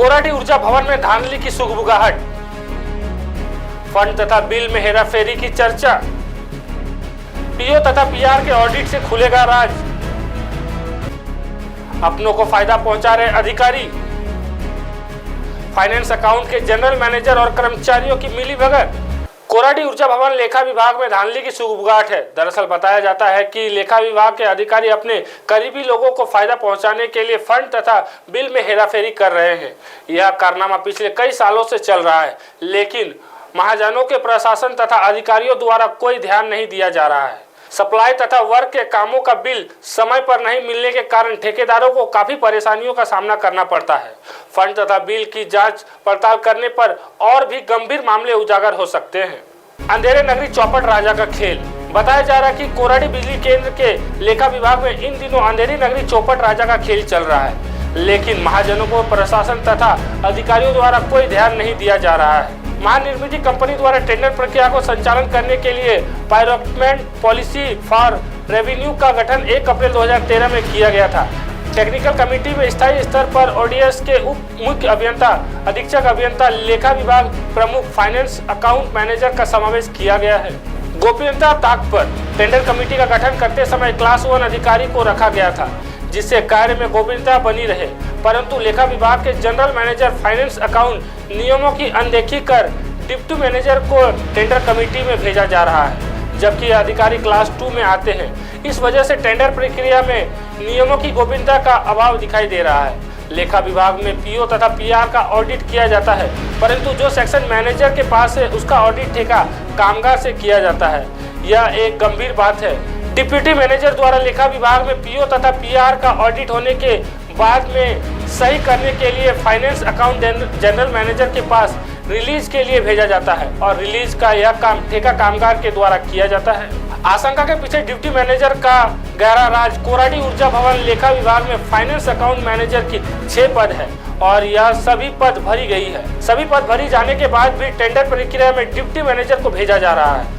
कोराडी ऊर्जा भवन में धांधली की सुगबुगाहट, फंड तथा बिल में हेराफेरी की चर्चा, पीओ तथा पीआर के ऑडिट से खुलेगा राज, अपनों को फायदा पहुंचा रहे अधिकारी, फाइनेंस अकाउंट के जनरल मैनेजर और कर्मचारियों की मिलीभगत। कोराडी ऊर्जा भवन लेखा विभाग में धांधली की सुगबुगाहट है। दरअसल बताया जाता है कि लेखा विभाग के अधिकारी अपने करीबी लोगों को फायदा पहुंचाने के लिए फंड तथा बिल में हेराफेरी कर रहे हैं। यह कारनामा पिछले कई सालों से चल रहा है, लेकिन महाजनों के प्रशासन तथा अधिकारियों द्वारा कोई ध्यान नहीं दिया जा रहा है। सप्लाई तथा वर्क के कामों का बिल समय पर नहीं मिलने के कारण ठेकेदारों को काफी परेशानियों का सामना करना पड़ता है। फंड तथा बिल की जांच पड़ताल करने पर और भी गंभीर मामले उजागर हो सकते हैं। अंधेरे नगरी चौपट राजा का खेल। बताया जा रहा है कि कोराडी बिजली केंद्र के लेखा विभाग में इन दिनों अंधेरी नगरी चौपट राजा का खेल चल रहा है, लेकिन महाजनों को प्रशासन तथा अधिकारियों द्वारा कोई ध्यान नहीं दिया जा रहा है। महानिर्मित कंपनी द्वारा टेंडर प्रक्रिया को संचालन करने के लिए प्रोक्योरमेंट पॉलिसी फॉर रेवेन्यू का गठन 1 अप्रैल 2013 में किया गया था। टेक्निकल कमेटी में स्थायी स्तर पर ओडीएस के उप मुख्य अभियंता, अधीक्षक अभियंता, लेखा विभाग प्रमुख, फाइनेंस अकाउंट मैनेजर का समावेश किया गया है। गोपनीयता ताक पर टेंडर कमेटी का गठन करते समय क्लास 1 अधिकारी को रखा गया था, जिससे कार्य में गोपनीयता बनी रहे, परंतु लेखा विभाग के जनरल मैनेजर फाइनेंस अकाउंट नियमों की अनदेखी कर डिप्टी मैनेजर को टेंडर कमेटी में भेजा जा रहा है, जबकि अधिकारी क्लास 2 में आते हैं। इस वजह से टेंडर प्रक्रिया में नियमों की गोपनीयता का अभाव दिखाई दे रहा है। लेखा विभाग में पीओ तथा पीआर का ऑडिट किया जाता है, परंतु जो सेक्शन मैनेजर के पास है उसका ऑडिट ठेका कामगार से किया जाता है। यह एक गंभीर बात है। डिप्टी मैनेजर द्वारा लेखा विभाग में पीओ तथा पीआर का ऑडिट होने के बाद में सही करने के लिए फाइनेंस अकाउंट जनरल मैनेजर के पास रिलीज के लिए भेजा जाता है और रिलीज का यह काम ठेका कामगार के द्वारा किया जाता है। आशंका के पीछे डिप्टी मैनेजर का गहरा राज। कोराडी ऊर्जा भवन लेखा विभाग में फाइनेंस अकाउंट मैनेजर की 6 पद है और यह सभी पद भरी गई है। सभी पद भरी जाने के बाद भी टेंडर प्रक्रिया में डिप्टी मैनेजर को भेजा जा रहा है।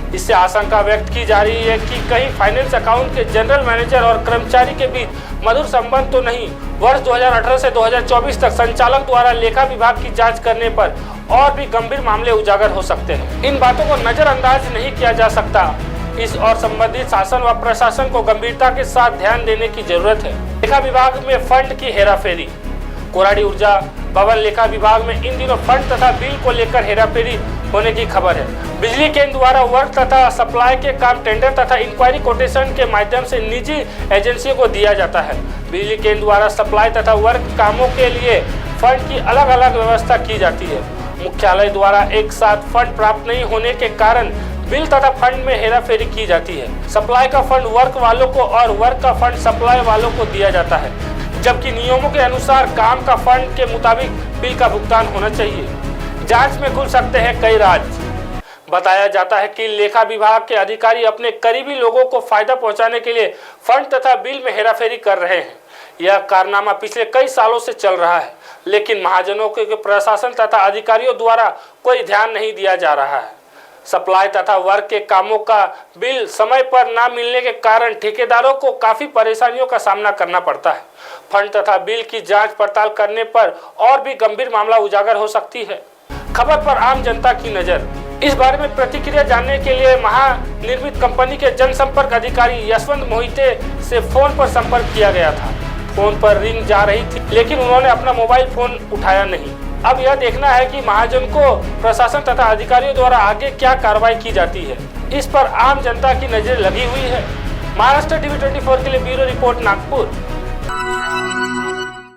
इससे आशंका व्यक्त की जा रही है कि कहीं फाइनेंस अकाउंट के जनरल मैनेजर और कर्मचारी के बीच मधुर संबंध तो नहीं। वर्ष 2018 से 2024 तक संचालक द्वारा लेखा विभाग की जांच करने पर और भी गंभीर मामले उजागर हो सकते हैं। इन बातों को नजरअंदाज नहीं किया जा सकता। इस और संबंधित शासन व प्रशासन को गंभीरता के साथ ध्यान देने की जरूरत है। लेखा विभाग में फंड की हेराफेरी। कोराडी ऊर्जा भवन लेखा विभाग में इन दिनों फंड तथा बिल को लेकर हेराफेरी होने की खबर है। बिजली केंद्र द्वारा वर्क तथा सप्लाई के काम टेंडर तथा इंक्वायरी कोटेशन के माध्यम से निजी एजेंसियों को दिया जाता है। बिजली केंद्र द्वारा सप्लाई तथा वर्क कामों के लिए फंड की अलग अलग व्यवस्था की जाती है। मुख्यालय द्वारा एक साथ फंड प्राप्त नहीं होने के कारण बिल तथा फंड में हेराफेरी की जाती है। सप्लाई का फंड वर्क वालों को और वर्क का फंड सप्लाई वालों को दिया जाता है, जबकि नियमों के अनुसार काम का फंड के मुताबिक बिल का भुगतान होना चाहिए। जांच में खुल सकते हैं कई राज। बताया जाता है कि लेखा विभाग के अधिकारी अपने करीबी लोगों को फायदा पहुंचाने के लिए फंड तथा बिल में हेराफेरी कर रहे हैं। यह कारनामा पिछले कई सालों से चल रहा है, लेकिन महाजनों के प्रशासन तथा अधिकारियों द्वारा कोई ध्यान नहीं दिया जा रहा है। सप्लाई तथा वर्क के कामों का बिल समय पर न मिलने के कारण ठेकेदारों को काफी परेशानियों का सामना करना पड़ता है। फंड तथा बिल की जांच पड़ताल करने पर और भी गंभीर मामला उजागर हो सकती है। खबर पर आम जनता की नजर। इस बारे में प्रतिक्रिया जानने के लिए महानिर्मित कंपनी के जनसंपर्क अधिकारी यशवंत मोहिते से फोन पर संपर्क किया गया था। फोन पर रिंग जा रही थी, लेकिन उन्होंने अपना मोबाइल फोन उठाया नहीं। अब यह देखना है कि महाजन को प्रशासन तथा अधिकारियों द्वारा आगे क्या कार्रवाई की जाती है। इस पर आम जनता की नजर लगी हुई है। महाराष्ट्र टीवी 24 के लिए ब्यूरो रिपोर्ट, नागपुर।